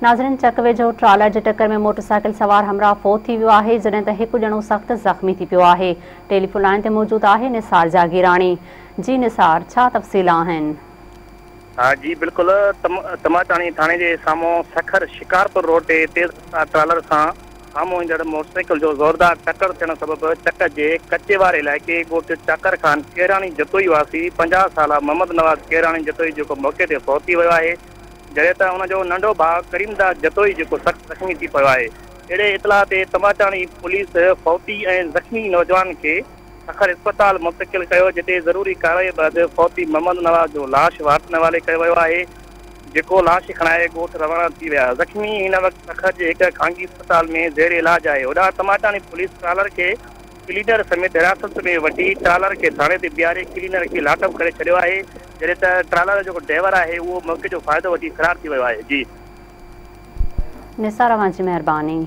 नाज़रीन, चक वेझो ट्रालर जी टक्कर में मोटरसाइकिल सवार हमरा फोत थी वियो आहे, जॾहिं त हिकु ॼणो सख़्त ज़ख़्मी थी पियो आहे। टेलीफोन लाइन ते मौजूद आहे निसार जागीरानी। जी निसार, छा तफ़सील आहिनि? हाँ जी बिल्कुल। तमाचाणी थाने के साम्हूं सखर शिकारपुर रोड ते तेज़ ट्रालर सां साम्हूं ईंदड़ मोटरसाइकिल जो ज़ोरदार टक्कर थियण सबबि चक जे कच्चे वारे इलाइक़े ॻोठ चाकर खान केरानी जतोई वासी 50 साला मोहम्मद नवाज़ केरानी जतोई जेको मौके ते फौत थी वियो आहे, जॾहिं त हुनजो नंढो भाउ करीमदास जतोई जेको सख़्तु ज़ख़्मी थी पियो आहे। अहिड़े इतलाह ते तमाचाणी पुलिस फौती ऐं ज़ख़्मी नौजवान खे सखर अस्पताल मुंतकिल कयो, जिते ज़रूरी कार्रवाई बैदि फौती मोहम्मद नवाज़ जो लाश वारनि हवाले कयो वियो आहे, जेको लाश खणाए ॻोठ रवाना थी विया। ज़ख़्मी हिन वक़्तु सखर जे हिकु ख़ानगी अस्पताल में ज़ेर इलाज आहे। होॾां तमाचाणी पुलिस ट्रालर खे क्लीनर समेत हिरासत में वठी ट्रालर खे थाणे ते बीहारे क्लीनर खे लाटअप करे छॾियो आहे, जॾहिं त ट्रालर जो जेको ड्राइवर आहे उहो मौक़े जो फ़ाइदो वठी फ़रार थी वियो आहे। जी निसार, अवां जी महिरबानी।